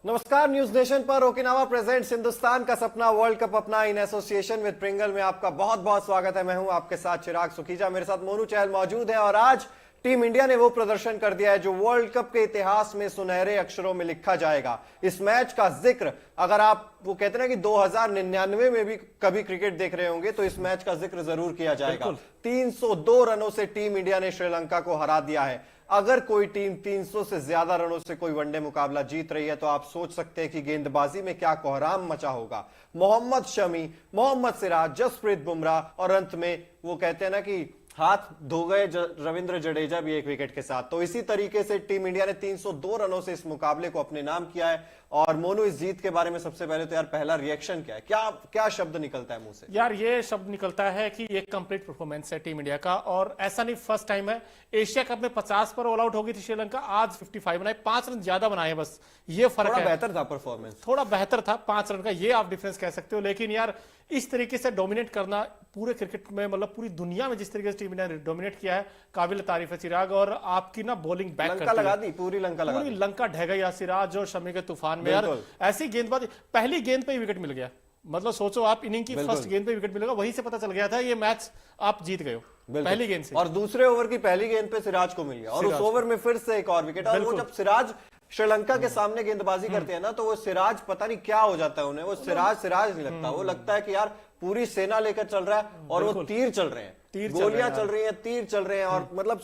नमस्कार, news nation पर Okinawa presents Hindustan का सपना वर्ल्ड कप अपना इन एसोसिएशन विद प्रिंगल में आपका बहुत बहुत स्वागत है। मैं हूं आपके साथ चिराग सुखीजा, मेरे साथ मोनू चहल मौजूद है और आज टीम इंडिया ने वो प्रदर्शन कर दिया है जो वर्ल्ड कप के इतिहास में सुनहरे अक्षरों में लिखा जाएगा। इस मैच का जिक्र अगर आप वो कहते हैं ना कि 2099 में भी कभी क्रिकेट देख रहे होंगे तो इस मैच का जिक्र जरूर किया जाएगा। 302 रनों से टीम इंडिया ने श्रीलंका को हरा दिया है। अगर कोई टीम 300 से ज्यादा रनों से कोई वनडे मुकाबला जीत रही है तो आप सोच सकते हैं कि गेंदबाजी में क्या कोहराम मचा होगा। मोहम्मद शमी, मोहम्मद सिराज, जसप्रीत बुमराह और अंत में वो कहते हैं ना कि हाथ धो गए रविंद्र जडेजा भी एक विकेट के साथ। तो इसी तरीके से टीम इंडिया ने 302 रनों से इस मुकाबले को अपने नाम किया है। और मोनू, इस जीत के बारे में सबसे पहले तो यार पहला रिएक्शन क्या है, क्या क्या शब्द निकलता है मुंह से? यार ये शब्द निकलता है कि ये कंप्लीट परफॉर्मेंस है टीम इंडिया का। और ऐसा नहीं फर्स्ट टाइम है, एशिया कप में 50 पर ऑल आउट हो गई थी श्रीलंका, आज 55 बनाए, 5 रन ज्यादा बनाए, बस ये फर्क है। बेहतर था परफॉर्मेंस, थोड़ा बेहतर था 5 रन का, ये आप डिफरेंस कह सकते हो। लेकिन यार इस तरीके से डोमिनेट करना पूरे क्रिकेट में, मतलब पूरी दुनिया में जिस तरीके से टीम इंडिया ने डोमिनेट किया है, काबिल तारीफ है चिराग। और आपकी ना बॉलिंग बैक लंका लगा दी, पूरी लंका लगा दी, पूरी लंका ढह गई यार सिराज और शमी के तूफान में। यार ऐसी गेंदबाजी, पहली गेंद पे ही विकेट मिल गया, मतलब सोचो आप, इनिंग की फर्स्ट गेंद पे विकेट मिलेगा, वहीं से पता चल गया था ये मैच आप जीत गए हो पहली गेंद से। और दूसरे ओवर की पहली गेंद पे सिराज को मिल गया और उस ओवर में फिर से एक और विकेट। और वो जब सिराज श्रीलंका के सामने गेंदबाजी करते हैं ना तो वो सिराज पता नहीं क्या हो जाता है उन्हें, वो सिराज नहीं लगता, वो लगता है कि यार पूरी सेना लेकर चल रहा है और वो तीर चल रहे हैं, गोलियां चल रही हैं, तीर चल रहे हैं। और मतलब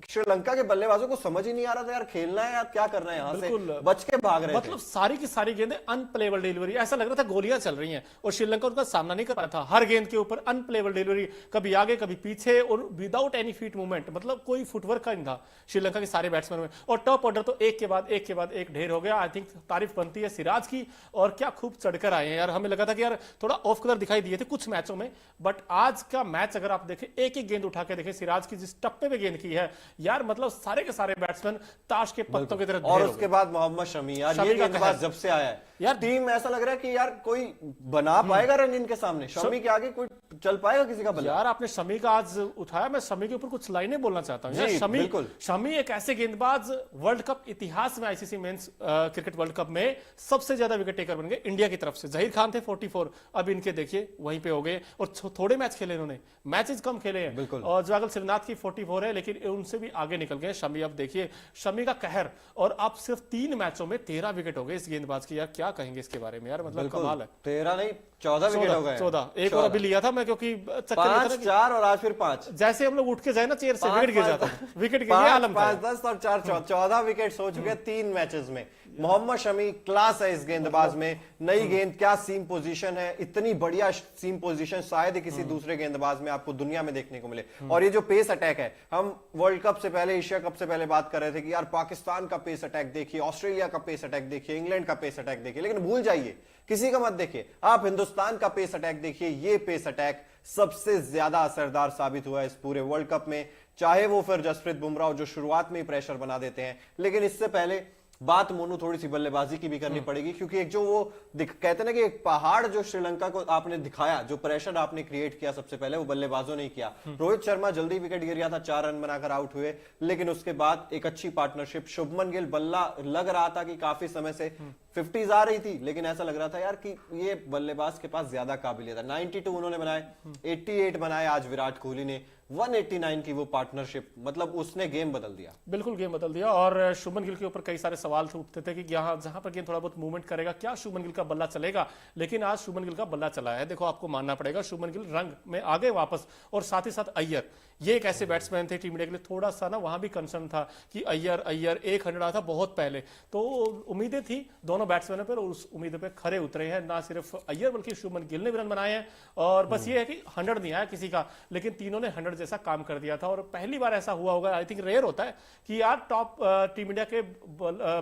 श्रीलंका के बल्लेबाजों को समझ ही नहीं आ रहा था यार खेलना है या क्या करना है, यहां से बच के भाग रहे थे। मतलब सारी की सारी गेंदें अनप्लेबल डिलीवरी, ऐसा लग रहा था गोलियां चल रही हैं और श्रीलंका उनका सामना नहीं कर पाया था। हर गेंद के ऊपर अनप्लेबल डिलीवरी, कभी आगे कभी पीछे और विदाउट एनी फीट मूवमेंट, मतलब कोई फुटवर्क का नहीं था श्रीलंका के सारे बैट्समैन में। और टॉप ऑर्डर तो एक के बाद एक ढेर हो गया। आई थिंक तारीफ बनती है सिराज की, और क्या खूब चढ़कर आए हैं यार। हमें लगा था कि यार थोड़ा ऑफ कलर दिखाई दिए थे कुछ मैचों में, बट आज का मैच अगर आप देखें, एक एक गेंद उठा के देखें, सिराज की जिस टप्पे पे गेंद की है यार, मतलब सारे के सारे बैट्समैन ताश के पत्तों की तरह। और उसके बाद मोहम्मद शमी, यार ये गेंदबाज जब से आया है यार टीम में ऐसा लग रहा है कि यार कोई बना पाएगा रन इनके सामने, शमी के आगे कोई चल पाएगा किसी का बल्ला? यार आपने शमी का आज उठाया, मैं शमी के ऊपर कुछ लाइनें बोलना चाहता हूं। शमी एक ऐसे गेंदबाज, वर्ल्ड कप इतिहास में ICC men's cricket world cup में सबसे ज्यादा विकेट टेकर बन गए इंडिया की तरफ से। जहीर खान थे 44, अब इनके देखिए वहीं पे हो गए। और थोड़े मैच खेले इन्होंने, मैचेस कम खेले हैं। और जागल श्रीनाथ की 44 है, लेकिन उनसे भी आगे निकल गए शमी। अब देखिए शमी का कहर, और अब सिर्फ 3 मैचों में 13 विकेट हो गए इस गेंदबाज की। यार क्या कहेंगे इसके बारे में यार, मतलब कमाल है। 13 नहीं 14 विकेट हो गए। 14, एक और अभी लिया था मैं, क्योंकि 5, 4 और आज फिर 5। जैसे हम लोग उठ के जाए ना चेयर से, विकेट गिर जाता है, विकेट गिर गया आलम 5, 10 और 4, 14 विकेट हो चुके 3 मैचेस में। मोहम्मद शमी क्लास है इस गेंदबाज में। नई गेंद, क्या सीम पोजीशन है, इतनी बढ़िया सीम पोजीशन शायद ही किसी दूसरे गेंदबाज में आपको दुनिया में देखने को मिले। और ये जो पेस अटैक है, हम वर्ल्ड कप से पहले, एशिया कप से पहले बात कर रहे थे कि यार पाकिस्तान का पेस अटैक देखिए, ऑस्ट्रेलिया का पेस अटैक देखिए, इंग्लैंड का पेस अटैक देखिए, लेकिन भूल जाइए, किसी का मत देखिए, आप हिंदुस्तान का पेस अटैक देखिए। ये पेस अटैक सबसे ज्यादा असरदार साबित हुआ है इस पूरे वर्ल्ड कप में। चाहे वो फिर जसप्रीत बुमराह जो शुरुआत में ही प्रेशर बना देते हैं, लेकिन इससे पहले बात मोनू थोड़ी सी बल्लेबाजी की भी करनी पड़ेगी, क्योंकि एक जो वो कहते हैं ना कि एक पहाड़ जो श्रीलंका को आपने दिखाया, जो प्रेशर आपने क्रिएट किया सबसे पहले, वो बल्लेबाजों ने किया। रोहित शर्मा जल्दी विकेट गिर गया था, 4 रन बनाकर आउट हुए, लेकिन उसके बाद एक अच्छी पार्टनरशिप। शुभमन गिल बल्ला लग रहा था कि काफी समय से 50s आ रही थी, लेकिन ऐसा लग रहा था यार कि ये बल्लेबाज के पास ज्यादा काबिलियत है। 92 उन्होंने बनाए, 88 बनाए आज विराट कोहली ने, 189 की वो पार्टनरशिप, मतलब उसने गेम बदल दिया, बिल्कुल गेम बदल दिया। और शुभमन गिल के ऊपर कई सारे सवाल उठते थे कि जहां पर गेंद थोड़ा बहुत मूवमेंट करेगा, क्या शुभमन गिल का बल्ला चलेगा? लेकिन आज शुभमन गिल का बल्ला चला है। देखो आपको मानना पड़ेगा, शुभमन गिल रंग में आ गए वापस। और साथ ही साथ अय्यर, ये एक ऐसे बैट्समैन थे टीम इंडिया के लिए थोड़ा सा ना वहां भी कंसर्न था कि अय्यर 100 आया था बहुत पहले, तो उम्मीदें थी दोनों बैट्समैनों पर, उस उम्मीद पे खरे उतरे हैं। ना सिर्फ अय्यर बल्कि शुभमन गिल ने भी रन बनाए हैं। और बस ये है कि 100 नहीं आया किसी का, लेकिन तीनों ने 100 जैसा काम कर दिया था। और पहली बार ऐसा हुआ होगा, आई थिंक रेयर होता है कि यार टॉप टीम इंडिया के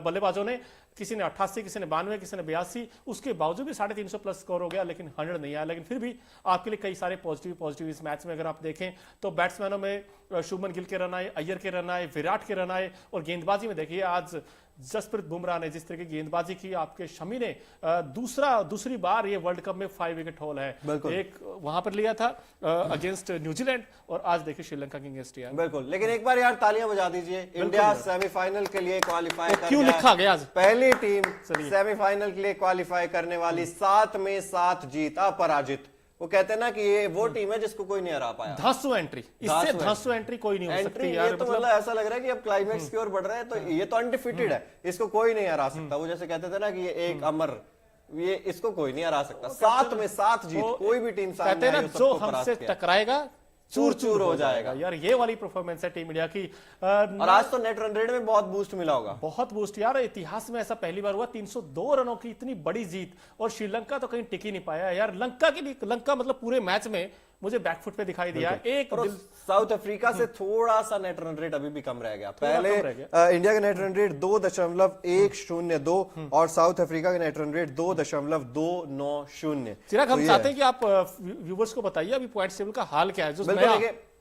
बल्लेबाजों ने, किसी ने 88, किसी ने 92, किसी ने 82, उसके बावजूद भी 350 प्लस स्कोर हो गया, लेकिन 100 नहीं आया। लेकिन फिर भी आपके लिए कई सारे पॉजिटिव इस मैच में अगर आप देखें तो बैट्समैनों में शुभमन गिल के रन आए, अय्यर के रन आए, विराट के रन आए, और गेंदबाजी में देखिए आज जसप्रीत बुमराह ने जिस तरह की गेंदबाजी की, आपके शमी ने दूसरी बार ये वर्ल्ड कप में 5 विकेट हॉल है, एक वहां पर लिया था अगेंस्ट न्यूजीलैंड, और आज देखिए श्रीलंका के अगेंस्ट यार। बिल्कुल, लेकिन एक बार यार तालियां बजा दीजिए, इंडिया सेमीफाइनल के लिए क्वालिफाई कर क्यों गया। लिखा गया आज? पहली टीम सेमीफाइनल के लिए क्वालिफाई करने वाली, 7 में 7 जीत, अपराजित। वो कहते हैं ना कि ये वो टीम है जिसको कोई नहीं हरा पाया। धांसू एंट्री, इससे धांसू एंट्री कोई नहीं हो सकती यार। ये तो मतलब ऐसा लग रहा है कि अब क्लाइमैक्स की ओर बढ़ रहा है, तो ये तो अनडिफिटेड है, इसको कोई नहीं हरा सकता। वो जैसे कहते थे ना कि ये एक अमर, ये इसको कोई नहीं हरा सकता। 7 में 7 जीत, कोई भी टीम कहते हैं ना जो हमसे टकराएगा चूर चूर हो जाएगा। यार ये वाली परफॉर्मेंस है टीम इंडिया की। और आज तो नेट रन रेट में बहुत बूस्ट मिला होगा, बहुत बूस्ट यार। इतिहास में ऐसा पहली बार हुआ, 302 रनों की इतनी बड़ी जीत, और श्रीलंका तो कहीं टिक ही नहीं पाया यार। लंका मतलब पूरे मैच में मुझे बैकफुट पे दिखाई दिया एक साउथ अफ्रीका से थोड़ा सा नेट रन रेट अभी भी कम रह गया। पहले इंडिया का नेट रन रेट 2.102 और साउथ अफ्रीका का नेट रन रेट 2.290। चिराग, हम चाहते हैं कि आप व्यूवर्स को बताइए अभी पॉइंट्स टेबल का हाल क्या है। जो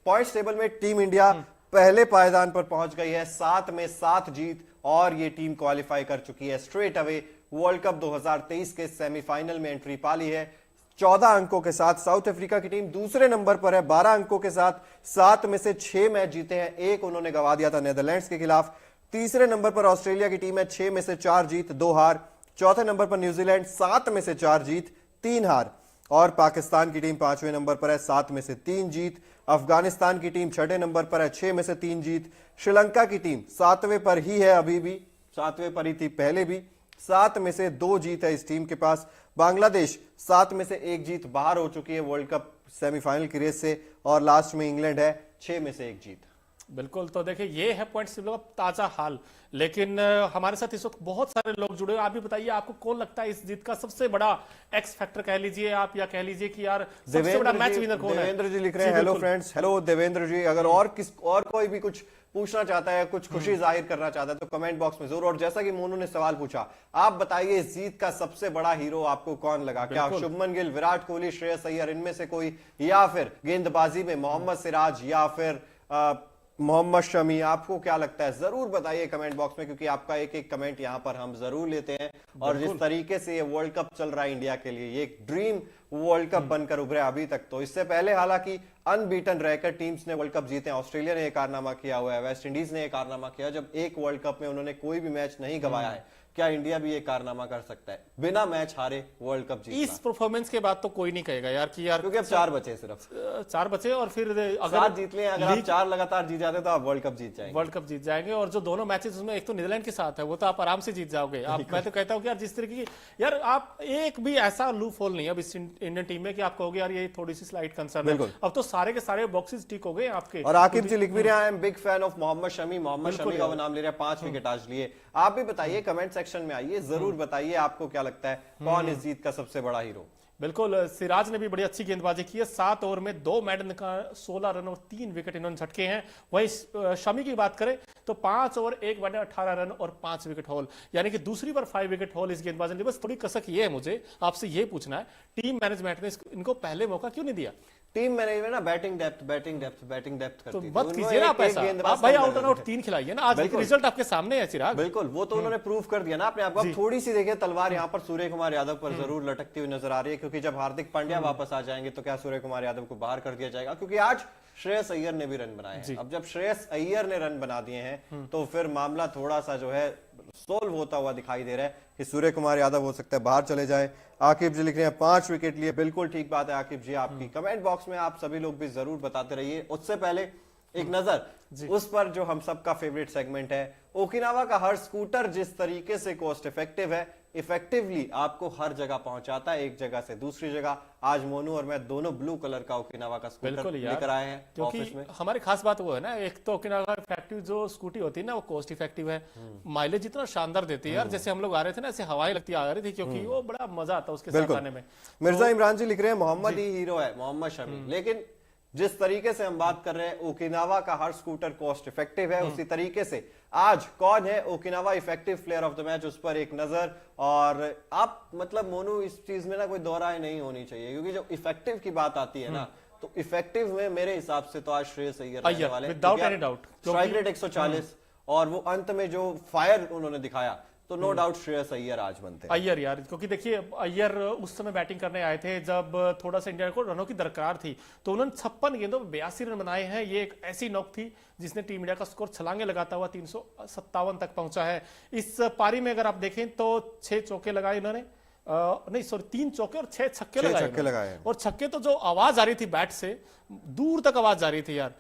पॉइंट्स टेबल में टीम इंडिया पहले पायदान पर पहुंच गई है, 7 में 7 जीत, और ये टीम क्वालिफाई कर चुकी है स्ट्रेट अवे वर्ल्ड कप 2023 के सेमीफाइनल में एंट्री पाली है 14 अंकों के साथ। साउथ अफ्रीका की टीम दूसरे नंबर पर है 12 अंकों के साथ, 7 में से 6 मैच जीते हैं, एक उन्होंने गंवा दिया था नेदरलैंड्स के खिलाफ। तीसरे नंबर पर ऑस्ट्रेलिया की टीम है, 6 में से 4 जीत 2 हार। चौथे नंबर पर न्यूजीलैंड, 7 में से 4 जीत 3 हार। और पाकिस्तान की टीम 5वें नंबर पर है, 7 में से 3 जीत। अफगानिस्तान की टीम 6ठे नंबर पर है, 6 में से 3 जीत। श्रीलंका की टीम 7वें पर ही है, अभी भी 7वें पर ही थी पहले भी, 7 में से 2 जीत है इस टीम के पास। बांग्लादेश 7 में से 1 जीत बाहर हो चुकी है वर्ल्ड कप सेमीफाइनल की रेस से, और लास्ट में इंग्लैंड है 6 में से 1 जीत। बिल्कुल, तो देखिए ये है पॉइंट्स टेबल का ताजा हाल। लेकिन हमारे साथ इस वक्त बहुत सारे लोग जुड़े हैं। आप भी बताइए, आपको कौन लगता है इस जीत का सबसे बड़ा एक्स फैक्टर कह लीजिए आप, या कह लीजिए कि यार सबसे बड़ा मैच विनर कौन है? देवेंद्र जी लिख रहे हैं, हेलो फ्रेंड्स। हेलो देवेंद्र जी, अगर और कोई भी कुछ पूछना चाहता है, कुछ खुशी जाहिर करना चाहता है तो कमेंट बॉक्स में जरूर। और जैसा कि मोनू ने सवाल पूछा, आप बताइए इस जीत का सबसे बड़ा हीरो आपको कौन लगा? क्या शुभमन गिल, विराट कोहली, श्रेयस अय्यर, इनमें से कोई, या फिर गेंदबाजी में मोहम्मद सिराज, या फिर मोहम्मद शमी? आपको क्या लगता है जरूर बताइए कमेंट बॉक्स में, क्योंकि आपका एक एक कमेंट यहां पर हम जरूर लेते हैं। और जिस तरीके से ये वर्ल्ड कप चल रहा है इंडिया के लिए, ये एक ड्रीम वर्ल्ड कप बनकर उभरे अभी तक। तो इससे पहले हालांकि अनबीटन रहकर टीम्स ने वर्ल्ड कप जीते। ऑस्ट्रेलिया ने एक कारनामा किया हुआ है, वेस्ट इंडीज ने एक कारनामा किया, जब एक वर्ल्ड कप में उन्होंने कोई भी मैच नहीं गंवाया है। क्या इंडिया भी ये कारनामा कर सकता है बिना मैच हारे वर्ल्ड कप जीतना? इस परफॉर्मेंस के बाद तो कोई नहीं कहेगा यार कि यार, क्योंकि अब 4 बचे, सिर्फ 4 बचे, और फिर अगर 7 जीत लिए, अगर आप 4 लगातार जीत जाते तो आप वर्ल्ड कप जीत जाएंगे। और जो दोनों मैचेस उसमें एक तो नीदरलैंड के साथ है, वो तो आप आराम से जीत जाओगे। मैं तो कहता हूँ कि यार जिस तरीके की, यार आप एक भी ऐसा लूप होल नहीं है अब इस इंडियन टीम में कि आप कहोगे यार ये थोड़ी सी स्लाइट कंसर्न है। अब तो सारे के सारे बॉक्सेस टिक हो गए आपके। और आकिब जी लिख भी रहे हैं, I am big fan of Mohammed Shami. Mohammed Shami का वो नाम ले रहे हैं, 5 विकेट आज लिए। आप भी बताइए, कमेंट सेक्शन में आइए, जरूर बताइए आपको क्या लगता है कौन इस जीत का सबसे बड़ा हीरो? बिल्कुल, सिराज ने भी बड़ी अच्छी गेंदबाजी की है। 7 ओवर में 2 मेडन का 16 रन और 3 विकेट इन्होंने झटके हैं। वहीं शमी की बात करें तो 5 ओवर 1 बटे 18 रन और 5 विकेट हॉल, यानी कि दूसरी बार 5 विकेट हॉल इस गेंदबाजी ने। बस थोड़ी कसक ये है, मुझे आपसे ये पूछना है, टीम मैनेजमेंट ने इनको पहले मौका क्यों नहीं दिया? टीम मैनेजमेंट ना बैटिंग डेप्थ तो मत कीजिए ना पैसा, आप भाई आउट एंड आउट 3 खिलाइए ना। आज रिजल्ट आपके सामने है चिराग। बिल्कुल, वो तो उन्होंने प्रूव कर दिया ना अपने आप को। थोड़ी सी देखिए तलवार यहाँ पर सूर्य कुमार यादव पर जरूर लटकती हुई नजर आ रही है, क्योंकि जब हार्दिक पांड्या वापस आ जाएंगे तो क्या सूर्य कुमार यादव को बाहर कर दिया जाएगा? क्योंकि आज श्रेयस अय्यर ने भी रन बनाए हैं। अब जब श्रेयस अय्यर ने रन बना दिए हैं तो फिर मामला थोड़ा सा जो है सोल्व होता हुआ दिखाई दे रहा है कि सूर्य कुमार यादव हो सकता है बाहर चले जाए। आकिब जी लिख रहे हैं 5 विकेट लिए, बिल्कुल ठीक बात है आकिब जी आपकी। कमेंट बॉक्स में आप सभी लोग भी जरूर बताते रहिए। उससे पहले एक नजर उस पर जो हम सबका फेवरेट सेगमेंट है, ओकिनावा का हर स्कूटर जिस तरीके से कॉस्ट इफेक्टिव है, इफेक्टिवली आपको हर जगह पहुंचाता है, एक जगह से दूसरी जगह। आज मोनू और मैं दोनों ब्लू कलर का ओकिनावा का स्कूटर लेकर आए हैं ऑफिस में। हमारी खास बात वो है ना, एक तो ओकिनावा इफेक्टिव जो स्कूटी होती है ना, वो कॉस्ट इफेक्टिव है, माइलेज इतना शानदार देती है यार। जैसे हम लोग आ रहे थे ना, ऐसे हवाएं लगती आ रही थी, क्योंकि वो बड़ा मजा आता है उसके साथ आने में। मिर्जा इमरान जी लिख रहे हैं मोहम्मद ही हीरो है, मोहम्मद शमी। लेकिन जिस तरीके से हम बात कर रहे हैं ओकिनावा का हर स्कूटर कॉस्ट इफेक्टिव है, उसी तरीके से आज कौन है Okinawa effective player of the match, उस पर एक नजर। और आप मतलब मोनू इस चीज में ना कोई दोहराई नहीं होनी चाहिए, क्योंकि जब इफेक्टिव की बात आती है ना, तो इफेक्टिव में मेरे हिसाब से तो आज श्रेयस अय्यर रहने वाले, without any doubt. Strike rate 140 और वो अंत में जो फायर उन्होंने दिखाया, तो नो डाउट श्रेयस अय्यर आज बनते हैं। अय्यर यार, क्योंकि देखिए अय्यर उस समय बैटिंग करने आए थे जब थोड़ा सा इंडिया को रनों की दरकार थी, तो उन्होंने 56 गेंदों में 82 रन बनाए हैं। ये एक ऐसी नॉक थी जिसने टीम इंडिया का स्कोर छलांगे लगाता हुआ 357 तक पहुंचा है। इस पारी में अगर आप देखें तो 6 चौके लगाए इन्होंने, नहीं सॉरी 3 चौके और 6 छक्के लगाए हैं। और छक्के तो जो आवाज आ रही थी बैट से दूर तक आवाज जा रही थी यार।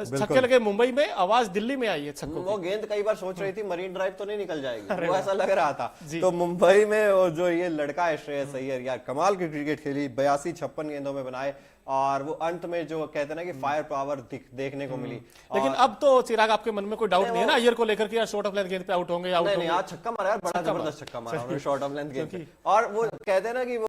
छक्के लगे मुंबई में, आवाज दिल्ली में आई है छक्कों वो गेंद कई बार सोच रही थी मरीन ड्राइव तो नहीं निकल जाएगी, वो ऐसा लग रहा था। तो मुंबई में वो जो ये लड़का है श्रेयस अय्यर, यार कमाल की क्रिकेट खेली, 82-56 गेंदों में बनाए, और वो अंत में जो कहते हैं ना कि फायर पावर देखने को मिली। लेकिन अब तो चिराग आपके मन में कोई डाउट नहीं है ना अय्यर को लेकर कि यार शॉर्ट ऑफ लेंथ गेंद पे आउट होंगे, आउट नहीं, आज छक्का मारा यार, बड़ा जबरदस्त छक्का मारा शॉर्ट ऑफ लेंथ गेंद पे। और वो कहते हैं ना कि